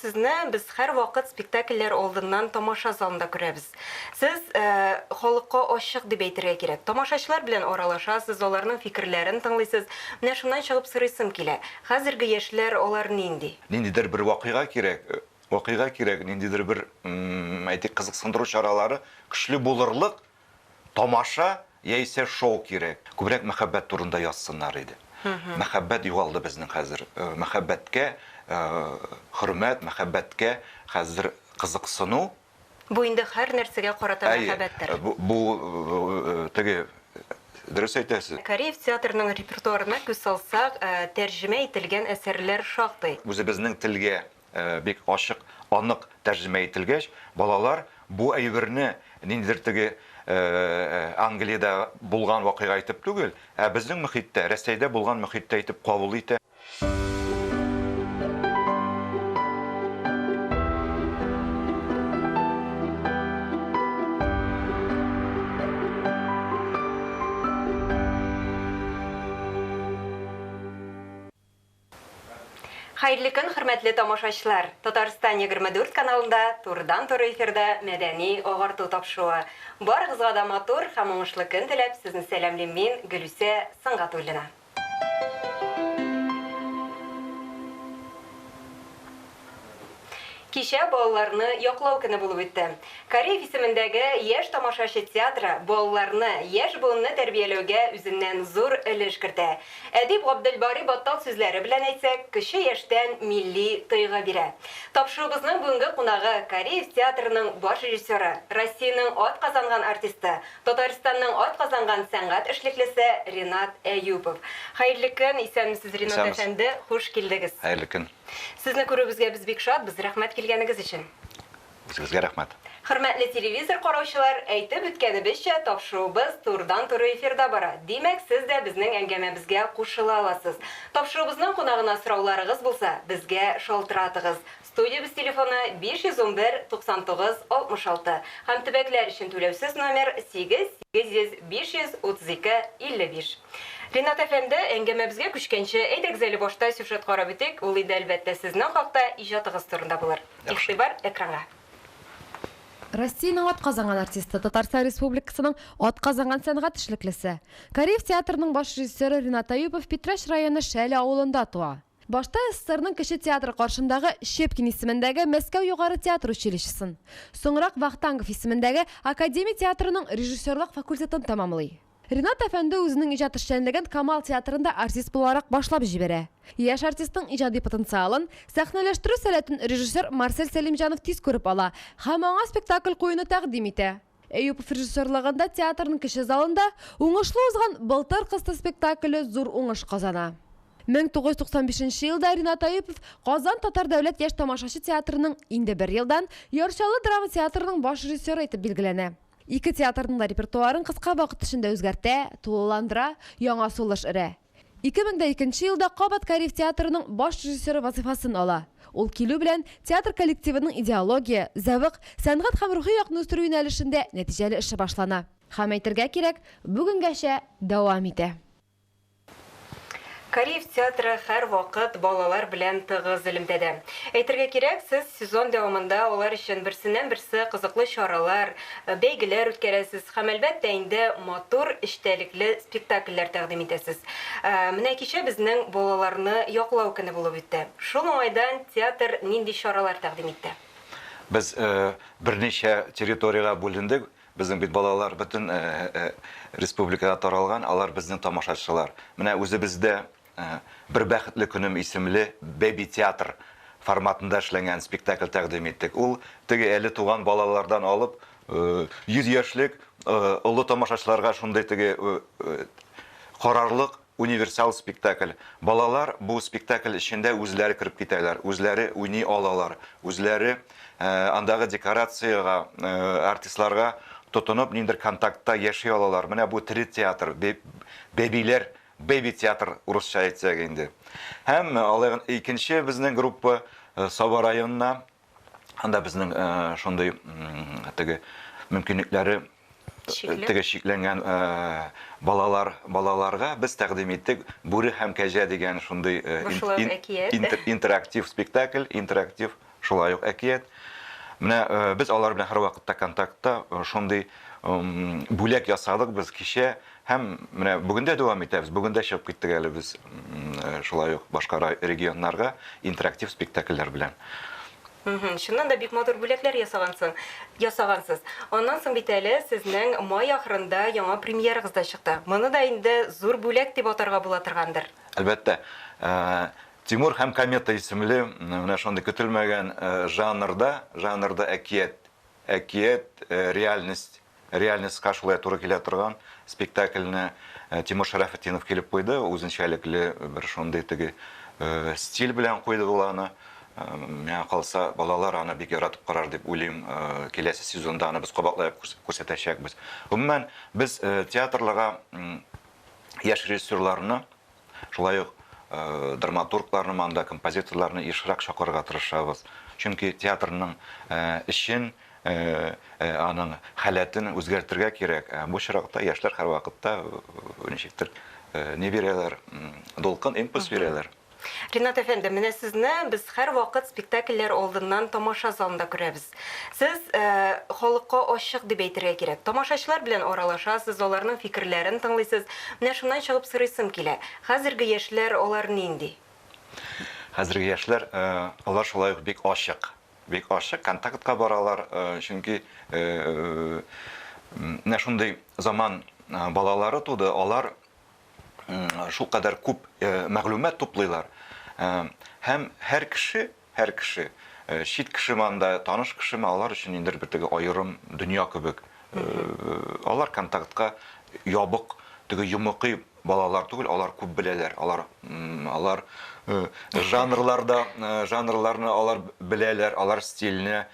сезне без һәр вакыт спектакльләр алдыннан тамаша залында күрәбез. Сез халыкка ачык дип әйтергә кирәк. Тамашачылар белән аралашасыз, аларның фикерләрен тыңлыйсыз. Менә шуннан чыгып сорыйсым килә. Хәзерге яшьләр алар нинди? Ниндидер бер вакыйга кирәк, ниндидер бер әйтик кызыксындыру чаралары көчле булырлык тамаша яисә шоу кирәк. Күбрәк мәхәббәт турында язсыннар иде. Мәхәббәт югалды безнең хәзер. Мәхәббәткә хөрмәт, мәхәббәткә хәзер кызыксыну. Бу инде һәр нәрсәгә карата мәхәббәттер. Бу теге дөрес әйтәсез. Кореев театрының репертуарына күз салсак, тәрҗемә ителгән әсәрләр шактый. Үзебезнең телгә бик ачык, анык тәрҗемә ителгәч, балалар бу әйберне ниндидер теге Англиядә булган вакыйга итеп түгел, безнең мөхиттә, Россиядә булган мөхиттә итеп кабул итә. Хәерле көн, хөрмәтле тамашачылар. Татарстан 24 каналында турыдан-туры эфирда мәдәни агарту тапшыруы. Барыгызга да матур һәм уңышлы көн теләп, сезне сәламлыйм мин, Гөлүсә Сыңгатуллина. Кичә балаларны яклау көне булып үтте. Кореев исемендәге яшь тамашачы театры балаларны яшь буынны тәрбияләүгә үзеннән зур өлеш кертә. Әдип Габделбари Баттал сүзләре белән әйтсәк, кеше яшьтән милли тойгы бирә. Тапшыруыбызның бүгенге кунагы Кореев театрының баш режиссеры, Россиянең ат казанган артисты, Татарстанның ат казанган сәнгать эшлеклесе Ринат Әюпов. Хәерле көн, исәнмесез Ринат әфәнде, хуш килдегез. Хәерле көн. Сезне күрүебезгә без бик шат, без рәхмәт килгәнегез өчен. Сезгә рәхмәт. Хөрмәтле телевизор караучылар, әйтеп үткәнебезчә, тапшыруыбыз турыдан-туры эфирда бара. Димәк, сез дә безнең әңгәмәбезгә кушыла аласыз. Тапшыруыбызның кунагына сорауларыгыз булса, безгә шалтыратыгыз. Студиябыз телефоны 511-99-66. Һәм төбәкләр өчен түләүсез номер 8-532-55. Ринат әфәнде, әңгәмәбезгә күчкәнче, әйдәгез әле башта сюжет карап үтик, ул инде әлбәттә сезнең хакта иҗатыгыз турында булыр. Игътибар экранга. Россиянең ат казанган артисты, Татарстан Республикасының ат казанган сәнгать эшлеклесе. Кореев театрының баш режиссеры Ринат Әюпов Питраш районы Шәле авылында туа. Башта СССРның кеше театры каршындагы Щепкин исемендәге Мәскәү югары театр училищесын, соңрак Вахтангов исемендәге Академия театрының режиссерлык факультетын тәмамлый. Ринат әфәнде үзенең иҗат эшчәнлеген Камал театрында артист буларак башлап җибәрә. Яшь артистның иҗади потенциалын, сәхнәләштерү сәләтен режиссер Марсель Сәлимҗанов тиз күреп ала һәм аңа спектакль куюны тәкъдим итә. Әюпов режиссерлыгында театрның кеше залында уңышлы узган былтыр кысты спектакле зур уңыш казана. 1995 елда Ринат Әюпов Казан Татар дәүләт яшь тамашачы театрының инде бер елдан Яршалы драма театрының баш режиссеры итеп билгеләнә. Ике театрның да репертуарын кыска вакыт эчендә үзгәртә, тулыландыра, яңа сулыш өрә. 2002 елда Кабат Кореев театрының баш режиссеры вазифасын ала. Ул килү белән театр коллективының идеология, зәвык, сәнгать һәм рухи якны үстерү юнәлешендә нәтиҗәле эше башлана. Һәм әйтергә кирәк, бүгенгәчә дәвам итә. Кореев театры һәр вакыт балалар белән тыгыз элемтәдә. Әйтергә кирәк, сез сезон дәвамында алар өчен берсеннән-берсе кызыклы чаралар, бәйгеләр үткәрәсез һәм әлбәттә инде матур эчтәлекле спектакльләр тәкъдим итәсез. Менә кичә безнең балаларны яклау көне булып үтте. Шул уңайдан театр нинди чаралар тәкъдим итте? Без берничә территорияга бүлендек. Безнең бит балалар бөтен республикада таралган, алар безнең тамашачылар. Менә үзебездә бер бәхетле көнем исемле Бэби театр форматында эшләнгән спектакль тәкъдим иттек. Ул теге әле туган балалардан алып 100 яшьлек олы тамашачыларга шундый теге карарлык универсал спектакль. Балалар бу спектакль эчендә үзләре кирип китәләр, үзләре уйный алалар, үзләре андагы декорацияга, артистларга тотынып ниндер контактта яши алалар. Менә бу тире театр, бебиләр, Baby театр урысча әйтсәк инде. Һәм алар икенче безнең группа Саба районына, анда безнең шундый теге мөмкинлекләре теге шикләнгән балаларга без тәкъдим иттек. Бүре һәм кәҗә дигән шундый интерактив спектакль, интерактив шулай ук әкият. Менә без алар белән һәрвакытта контактта, шундый бүләк ясадык без кичә һәм менә бүген дә дәвам итәбез. Бүген дә чыгып киттек әле без шулай ук башка регионнарга интерактив спектакльләр белән. Шуннан да бик матур бүләкләр ясагансыз. Аннан соң бит әле сезнең май ахырында яңа премьерагыз да чыкты. Моны да инде зур бүләк дип атарга була торгандыр. Әлбәттә, Тимур һәм Комета исемле менә шундый көтелмәгән жанрда реальностька шулай туры килә торган спектакльне Тимур Шарафетдинов килеп куйды, үзенчәлекле бер шундый теге стиль белән куйды ул аны. Миңа калса, балалар аны бик яратып карар дип уйлыйм. Киләсе сезонда аны без кабатлап күрсәтәчәкбез. Гомумән, без театрларга яшь режиссерларны, шулай ук драматургларны, манда композиторларны ешрак чакырырга тырышабыз. Чөнки театрның эшен, аның халатын үзгәртергә кирәк. Бу чиракта яшьләр һәрвакытта ничектер не бирәләр, дулкын импульс бирәләр. Ринат әфәнде, менә сезне без һәрвакыт спектакльләр алдыннан тамаша залында күрәбез. Сез халыкка ачык дип әйтергә кирәк. Тамашачылар белән аралашасыз, аларның фикерләрен тыңлыйсыз. Менә шуннан чыгып сорыйсым килә. Хәзерге яшьләр алар нинди? Хәзерге яшьләр алар шулай ук бик ачык, контактка баралар, чөнки менә шундый заман балалары туды, алар шул кадәр күп мәгълүмат туплыйлар. Һәм һәр кеше, чит кеше манда, таныш кеше алар өчен инде бер теге аерым дөнья кебек. Алар контактка ябык, теге йомыкый балалар түгел, алар күп беләләр. Алар жанрларны алар беләләр, алар стильне,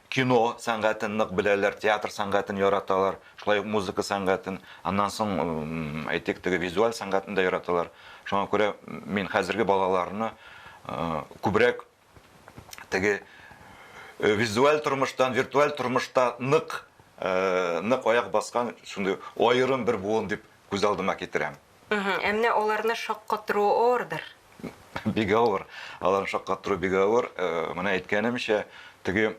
кино сәнгатен нык беләләр, театр сәнгатен яраталар, шулай ук музыка сәнгатен, аннан соң әйтик теге визуаль сәнгатен дә яраталар. Шуңа күрә мин хәзерге балаларны күбрәк теге визуаль тормыштан, виртуаль тормышта нык аяк баскан шундый аерым бер буын дип күз алдыма китерәм. Әмне аларны шаккатыру авырдыр. Бик авыр. Аларны шаккатыру бик авыр. Менә әйткәнемчә, теге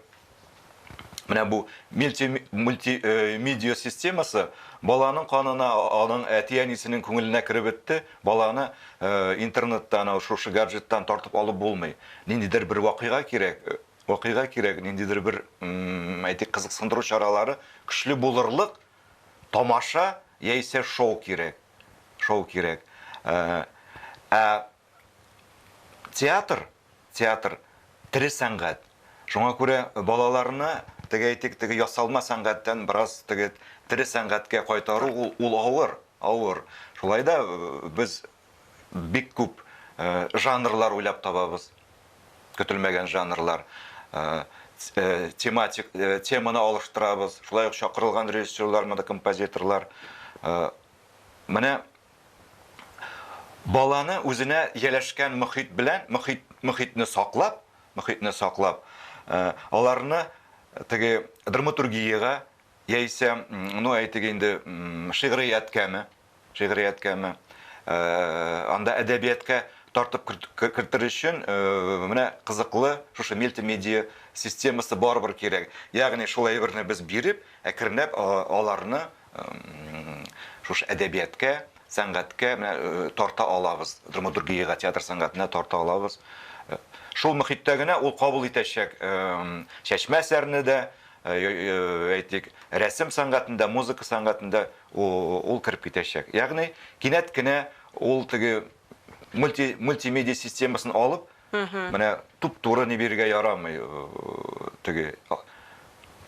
менә бу мультимедиа системасы баланың канына, аның әти-әнисенең күңеленә кереп бетте. Баланы интернеттан, шушы гаджеттан тартып алып булмый. Ниндидер бер вакыйга кирәк, ниндидер бер әйтик кызыксындыру чаралары көчле булырлык тамаша яисә шоу кирәк. Театр тере сәнгать. Шуңа күрә балаларны теге ясалма сәнгатьтән бераз теге тере сәнгатькә кайтару ул авыр. Шулай да без бик күп жанрлар уйлап табабыз. Көтелмәгән жанрлар. Теманы алыштырабыз. Шулай ук чакырылган режиссерлар, композиторлар. Менә баланы үзенә яләшкән мөхит белән, мөхитне саклап, аларны теге драматургияга яисә, әйтик инде шигърияткәме, анда әдәбиятка тартып кертер өчен менә кызыклы шушы мультимедиа системасы барыбер кирәк. Ягъни шулай берне без биреп, әкренләп аларны шушы әдәбиятка, сәнгатькә тарта алабыз, драматургияга, театр сәнгатенә тарта алабыз. Шул мөхиттә генә ул кабул итәчәк чәчмә әсәрне дә, әйтик, рәсем сәнгатендә, музыка сәнгатендә ул кирип китәчәк. Ягъни кинәт кенә ул теге мультимедиа системасын алып, менә туп-туры ни бирергә ярамый, теге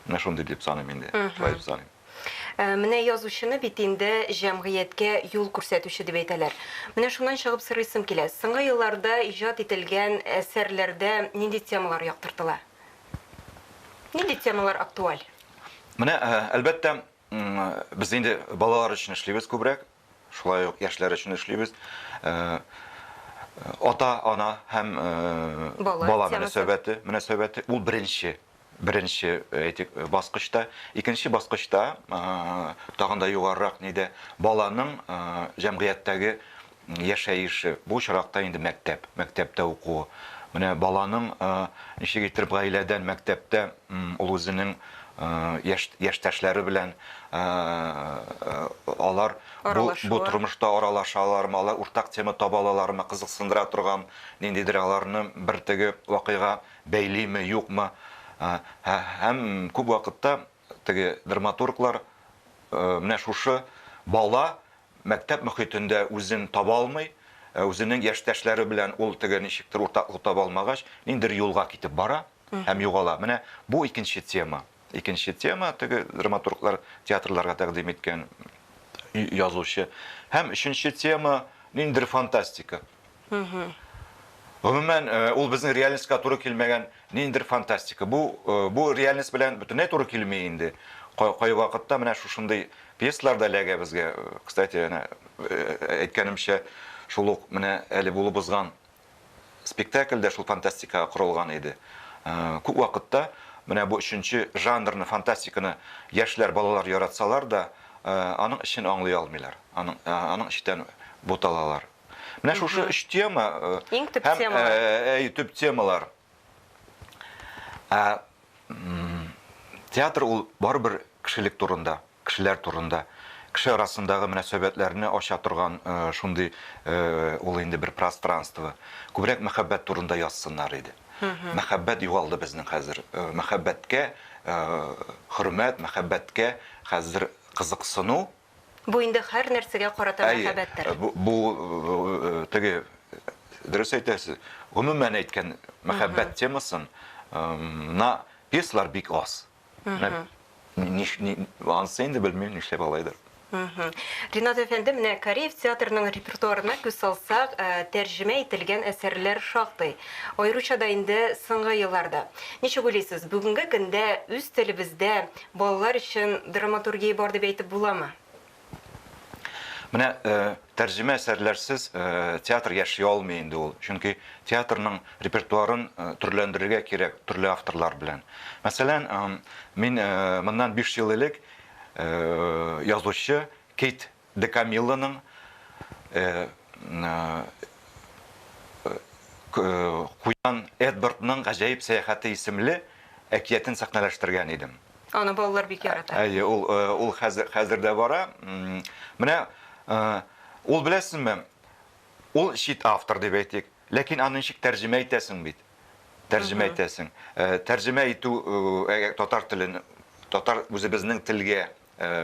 менә шундый дип саныйм инде, шулай дип саныйм. Менә язучыны бит инде җәмгыятькә юл күрсәтүче дип әйтәләр. Менә шуннан чыгып сорыйсым килә. Соңгы елларда иҗат ителгән әсәрләрдә нинди темалар яктыртыла? Нинди темалар актуаль? Менә әлбәттә без инде балалар өчен эшлибез күбрәк, шулай ук яшьләр өчен эшлибез. Ата-ана һәм бала мөнәсәбәте ул беренче әйтик баскычта, икенче баскычта тагын да югарырак ниде баланың җәмгыятьтәге яшәеше. Бу чиракта инде мәктәптә укуы. Менә баланың ничек итеп гаиләдән, мәктәптә ул үзенең яшьтәшләре белән алар бу тормышта аралашалармы, алар уртак тема таба алалармы, кызыксындыра торган ниндидер аларны бер теге вакыйга бәйлиме, юкмы? Һәм күп вакытта теге драматурглар менә шушы бала мәктәп мөхитендә үзен таба алмый, үзенең яшьтәшләре белән ул теге ничектер уртаклык таба алмагач, ниндидер юлга китеп бара һәм югала. Менә бу икенче тема. Икенче тема теге драматурглар театрларга тәкъдим иткән язучы. Һәм өченче тема ниндидер фантастика. Гомумән, ул безнең реальностька туры килмәгән ниндидер фантастика. Бу реальность белән бөтенләй туры килми инде. Кай вакытта менә шушындый пьесалар да ләгә безгә. Кстати, әйткәнемчә, шул ук менә әле булып узган спектакльдә шул фантастика корылган иде. Күп вакытта менә бу өченче жанрны, фантастиканы яшьләр, балалар яратсалар да, аның эшен аңлый алмыйлар. Аның эштән буталалар. Менә шушы өч тема, Иң төп темалар. Төп темалар. Театр ул барыбер кешелек турында, кешеләр турында, кеше арасындагы мөнәсәбәтләрне ача торган шундый ул инде бер пространство. Күбрәк мәхәббәт турында язсыннар иде. Мәхәббәт югалды безнең хәзер. Мәхәббәткә хөрмәт, мәхәббәткә хәзер кызыксыну. Бу инде һәр нәрсәгә карата мәхәббәттер. Бу теге дөрес әйтәсез. Гомумән әйткән мәхәббәт темасын на пьесалар бик аз. Ансы инде белмим нишләп алайдыр. Ринат әфәнде, менә Кореев театрының репертуарына күз салсак, тәрҗемә ителгән әсәрләр шактый. Аеруча да инде соңгы елларда. Ничек уйлыйсыз, бүгенге көндә үз телебездә балалар өчен драматургия бар дип әйтеп буламы? Менә тәрҗемә әсәрләрсез театр яши алмый инде ул. Чөнки театрның репертуарын төрләндерергә кирәк, төрле авторлар белән. Мәсәлән, мин моннан 5 ел элек язучы Кейт де Камилланың Куян Эдвардның гаҗәеп сәяхәте исемле әкиятен сәхнәләштергән идем. Аны балалар бик ярата. Ул хәзердә бара. Менә ул беләсезме? Ул шит автор дип әйтик, ләкин аны ничек тәрҗемә итәсең бит? Тәрҗемә итәсең. Тәрҗемә итү татар телен, татар үзебезнең телгә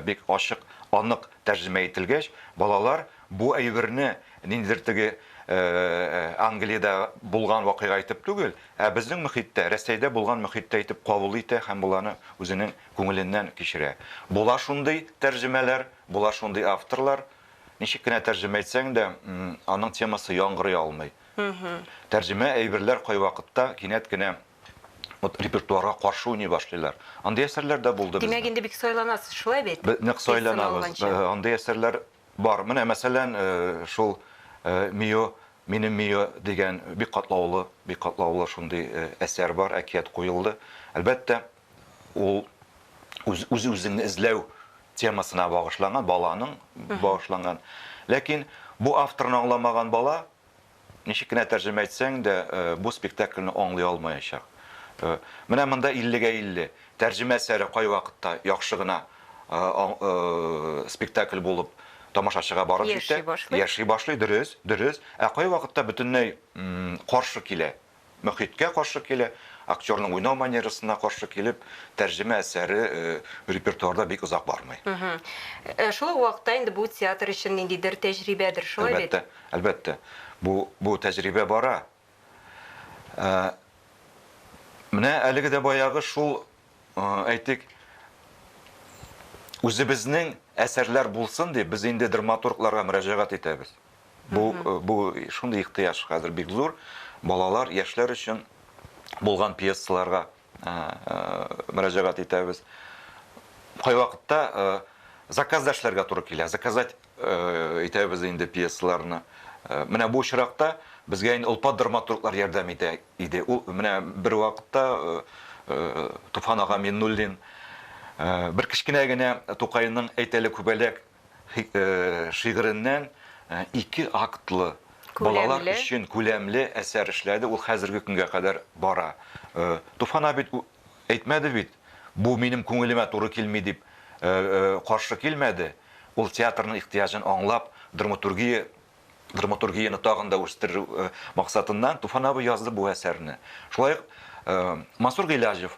бик ачык, анык тәрҗемә ителгәч, балалар бу әйберне ниндидер теге Англиядә булган вакыйга итеп түгел, безнең мөхиттә, Рәсәйдә булган мөхиттә итеп кабул итә һәм буланы үзенең күңеленнән кичерә. Була шундый тәрҗемәләр, була шундый авторлар, ничек кенә тәрҗемә итсәң дә, аның темасы яңгырый алмый. Тәрҗемә әйберләр кай вакытта кинәт кенә репертуарга каршы уйный башлыйлар. Андый әсәрләр дә булды бездә. Димәк инде бик сайланасыз, шулай бит? Ник сайланабыз. Андый әсәрләр бар. Менә мәсәлән, шул Минем Мио дигән бик катлаулы шундый әсәр бар, әкият куелды. Әлбәттә, ул үз-үзеңне эзләү темасына багышланган, баланың багышланган. Ләкин бу авторны аңламаган бала, ничек кенә тәрҗемә итсәң дә, бу спектакльне аңлый алмаячак. Менә монда 50-гә 50 тәрҗемә әсәре кай вакытта яхшы гына спектакль булып тамашачыга барып җитә, яши башлый, дөрес. Кай вакытта бөтенләй каршы килә, мөхиткә каршы килә, актерның уйнау манерасына каршы килеп, тәрҗемә әсәре репертуарда бик озак бармый. Шул вакытта инде бу театр өчен ниндидер тәҗрибәдер, шулай бит? Әлбәттә. Бу тәҗрибә бара. Менә әлеге дә баягы шул, әйтик, үзебезнең әсәрләр булсын дип, біз инде драматургларга мөрәҗәгать итәбез. Бу шундый ихтыяҗ хәзер бик зур. Балалар, яшьләр өчен булган пьесаларга мөрәҗәгать итәбез. Кай вакытта заказ эшләргә туры килә. Заказать итәбез инде пьесаларны. Менә бу очракта безгә инде улпат драматурглар ярдәм итә иде. Ул менә бер вакытта Туфан ага Миннуллин bir кичкенә генә Тукайның әйтәле күбәләк шигыреннән 2 актлы балалар Күләмле. өчен күләмле әсәр эшләде, ул хәзерге көнгә кадәр бара. Туфан абит әйтмәде бит, бу минем күңелемә туры килми дип каршы килмәде. Ул театрның ихтыяҗын аңлап, драматургияны тагын да үстерү максатыннан Туфан абый язды бу әсәрне. Шулай Мансур Гыйләҗев,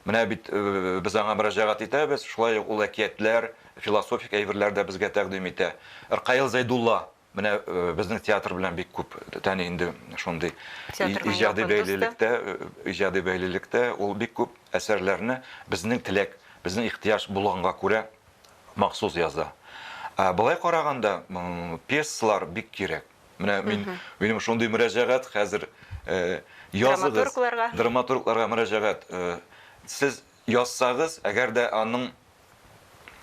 менә бит без аңа мөрәҗәгать итәбез, шулай ул әкиятләр, философик әйберләрдә безгә тәкъдим итә. Иркаил Зайдулла, менә безнең театр белән бик күп тәни инде шундый иҗади бәйлелектә ул бик күп әсәрләрне безнең теләк, безнең ихтыяҗ булганга күрә махсус яза. Былай караганда пьесалар бик кирәк. Менә минем шундый мөрәҗәгать хәзер языгыз, драматургларга мөрәҗәгать. Сез язсагыз, әгәр дә аның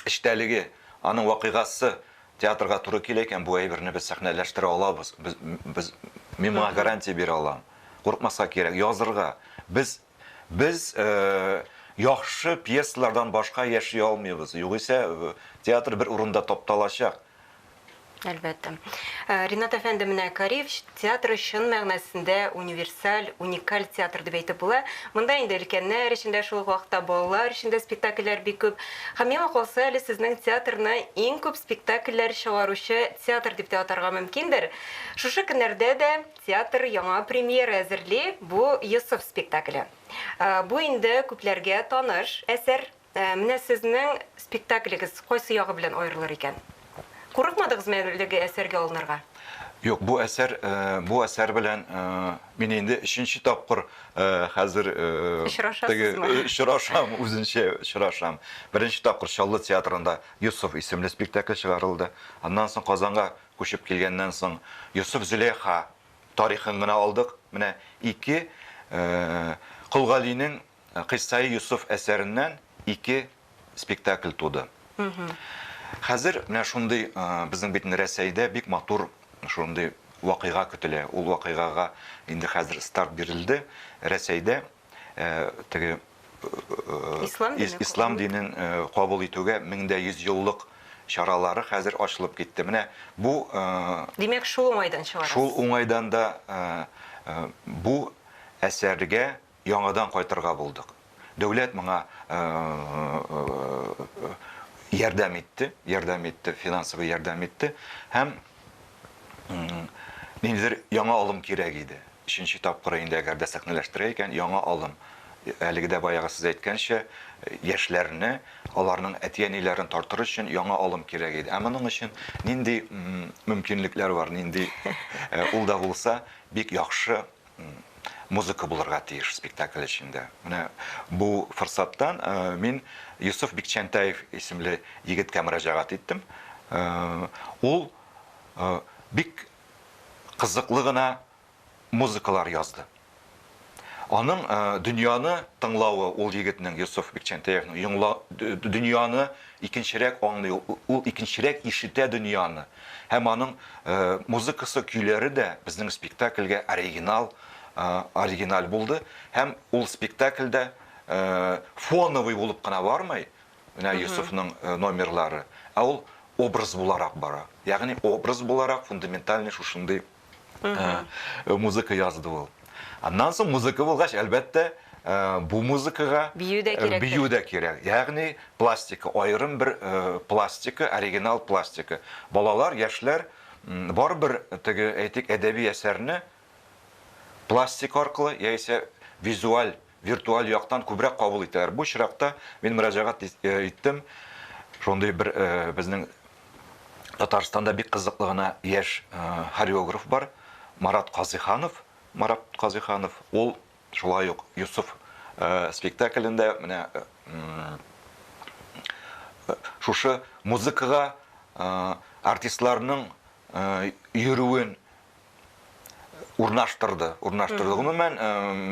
эчтәлеге, аның вакыйгасы театрга туры килә икән, бу әйберне без сәхнәләштерә алабыз. Без миңа гарантия бирә алам. Курыкмаска кирәк, язырга. Без яхшы пьесалардан башка яши алмыйбыз. Югыйсә театр бер урында тапталачак. Әлбәттә. Ринат әфәнде, менә Кариев театры чын мәгънәсендә универсаль, уникаль театр дип әйтеп була. Монда инде өлкәннәр өчен шул вакытта балалар өчен спектакльләр бик күп. Һәм миңа калса, әле сезнең театрны иң күп спектакльләр чыгаручы театр дип атарга мөмкиндер. Шушы көннәрдә дә театр яңа премьера әзерли, бу Йосыф спектакле. Бу инде күпләргә таныш әсәр. Менә сезнең спектаклегез кайсы ягы белән аерылыр икән? Курыкмадыгыз мәгълүмлеге әсәргә алынырга? Юк, бу әсәр белән мин инде 3нче тапкыр хәзер очрашам, үзенчә очрашам. Беренче тапкыр Чаллы театрында Йосыф исемле спектакль чыгарылды. Аннан соң Казанга күчеп килгәннән соң Йосыф Зөләйха тарихын гына алдык. Менә 2 Кылгалинең Кыссай Йосыф әсәреннән 2 спектакль туды. Хәзер менә шундый безнең бит Рәсәйдә бик матур шундый вакыйга көтелә. Ул вакыйгага инде хәзер старт бирелде. Рәсәйдә теге ислам динен кабул итүгә 1100 еллык чаралары хәзер ачылып китте. Менә бу Димәк, шул уңайдан чыгарасыз. Шул уңайдан да бу әсәргә яңадан кайтырга булдык. Дәүләт моңа ярдәм итте, финансовый ярдәм итте. Һәм ниндидер яңа алым кирәк иде. 3нче тапкыр инде әгәр дә сәхнәләштерә икән, яңа алым. Әлегедә баягы сез әйткәнчә, яшьләрне, аларның әти-әниләрен тартыр өчен яңа алым кирәк иде. Ә моның өчен нинди мөмкинлекләр бар, нинди ул да булса, бик яхшы музыка булырга тиеш спектакль эчендә. Менә бу форсаттан мин Йосыф Бикчәнтәев исемле егеткә мөрәҗәгать иттем. Ул бик кызыклы гына музыкалар язды. Аның дөньяны тыңлавы, ул егетнең Йосыф Бикчәнтәевнең дөньяны икенчерәк аңлый, ул икенчерәк ишетә дөньяны. Һәм аның музыкасы, көйләре дә безнең спектакльгә оригинал булды. Һәм ул спектакльдә фоновый булып кына бармай, менә Йосыфның номерлары, ә ул образ буларак бара. Ягъни образ буларак фундаментальный шушындый музыка язды ул. Аннан соң музыка булгач, әлбәттә, бу музыкага бию дә кирәк. Ягъни пластика, аерым бер пластика, оригинал пластика. Балалар, яшьләр барбер теге әйтик әдәби әсәрне пластик аркылы яисә виртуаль яктан күбрәк кабул итәләр. Бу чиракта мин мөрәҗәгать иттем. Шундый бер безнең Татарстанда бик кызыклы гына яшь хореограф бар, Марат Казыханов. Ул шулай ук Йосыф спектаклендә менә шушы музыкага артистларның йөрүен урнаштырды. Гомумән,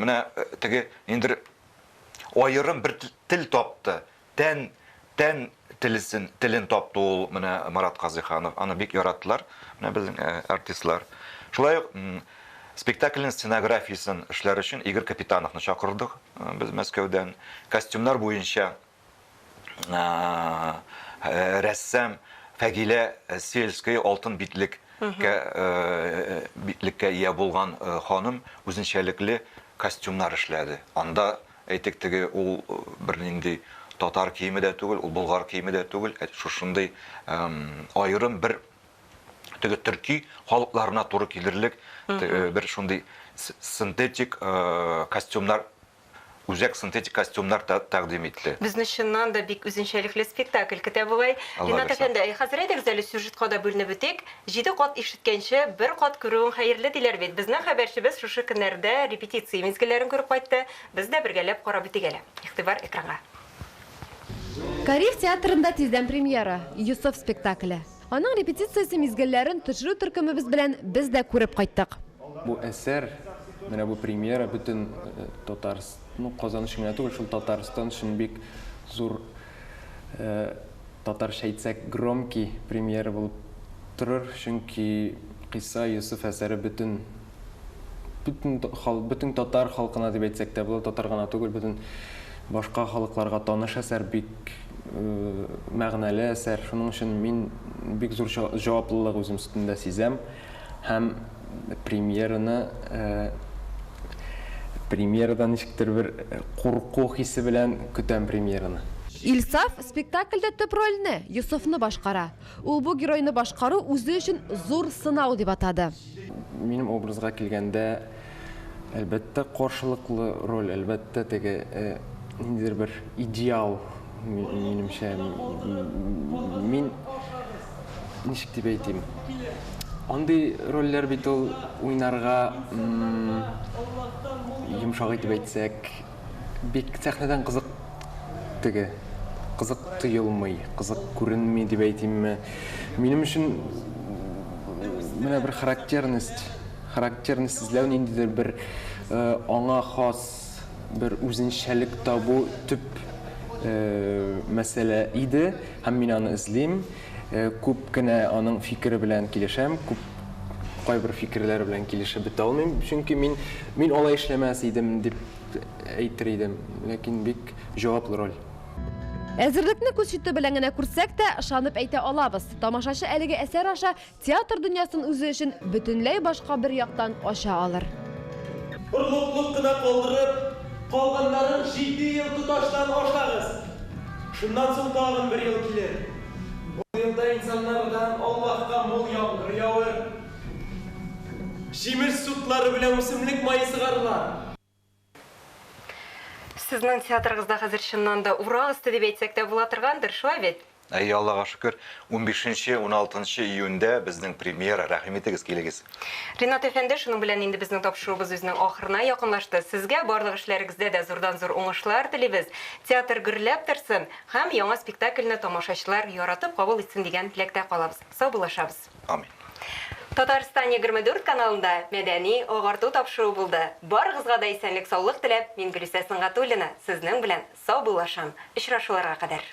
менә теге инде аерым бер тел тапты. Тән телен тапты ул менә Марат Казыханов. Аны бик яраттылар, менә безнең артистлар. Шулай ук спектакльнең сценографиясын эшләр өчен Игорь Капитановны чакырдык без Мәскәүдән. Костюмнар буенча рәссам Фәгилә Сельская алтын битлек битлеккә ия булган ханым үзенчәлекле костюмнар эшләде. Анда әйтик теге ул бернинди татар киеме дә түгел, ул болгар киеме дә түгел, шушындый аерым бер теге төрки халыкларына туры килерлек бер шундый синтетик костюмнар, үзәк синтетик костюмнар тәкъдим итте. Безне чыннан да бик үзенчәлекле спектакль көтә бугай. Ринат әфәнде, хәзер әйтегез әле сюжетка да бүленеп бетик. 7 кат ишеткәнче бер кат күрүең хәерле диләр бит. Безнең хәбәрчебез шушы көннәрдә репетиция мизгелләрен күреп кайтты. Без дә бергәләп карап битик әле. Игътибар экранга. Кариф театрында тиздән премьера Юсуф спектакле. Аның репетициясе мизгелләрен төшерү төркемебез белән без дә күреп кайттык. Бу әсәр, менә бу премьера бөтен Татарстан, Казан өчен генә түгел, шул Татарстан өчен бик зур татарча әйтсәк громкий премьера булып торыр, чөнки Кыйса Юсуф әсәре бөтен татар халкына дип әйтсәк тә була, татар гына түгел, бөтен башка халыкларга таныш әсәр, бик мәгънәле әсәр. Шуның өчен мин бик зур җаваплылык үзем өстендә сизәм һәм премьерадан ничектер бер курку хисе белән көтәм премьераны. Илсаф спектакльдә төп рольне Юсуфны башкара. Ул бу геройны башкару үзе өчен зур сынау дип атады. Минем образга килгәндә, әлбәттә каршылыклы роль, әлбәттә теге ниндидер бер идеал минемчә. Мин ничек дип әйтим? Андый рольләр бит ул уйнарга йомшак итеп әйтсәк, бик сәхнәдән кызык тоелмый, кызык күренми дип әйтимме. Минем өчен менә бер характерность эзләү, ниндидер бер аңа хас бер үзенчәлек табу төп мәсьәлә иде һәм мин аны эзлим. Күп кенә аның фикере белән килешәм, күп кайбер фикерләр белән килешеп бетә алмыйм, чөнки мин алай эшләмәс идем дип әйтер идем, ләкин бик җаваплы роль. Әзерлекне күз чите белән генә күрсәк тә ышанып әйтә алабыз. Тамашачы әлеге әсәр аша театр дөньясын үзе өчен бөтенләй башка бер яктан ача алыр. Орлыклык кына калдырып, калганнарын 7 ел тоташтан ашагыз. Шуннан соң тагын 1 ел килер. Бу елда инсаннардан Аллаһка мул яңгыр явыр. Җимеш сутлары белән үсемлек майы сыгарылар. Сезнең театрыгызда хәзер чыннан да урак өсте дип әйтсәк тә була торгандыр, шулай бит? Әй, Аллаһка шөкер, 15-16 июньдә безнең премьера, рәхим итегез, килегез. Ринат әфәнде, шуның белән инде безнең тапшыруыбыз үзенең ахырына якынлашты. Сезгә барлык эшләрегездә дә зурдан-зур уңышлар телибез. Театр гөрләп торсын һәм яңа спектакльне тамашачылар яратып кабул итсен дигән теләктә калабыз. Саубуллашабыз. Амин. Татарстан 24 каналында мәдәни агарту тапшыру булды. Барыгызга да исәнлек, саулык теләп, мин Гөлүсә Сыңгатуллина сезнең белән саубуллашам. Очрашуларга кадәр.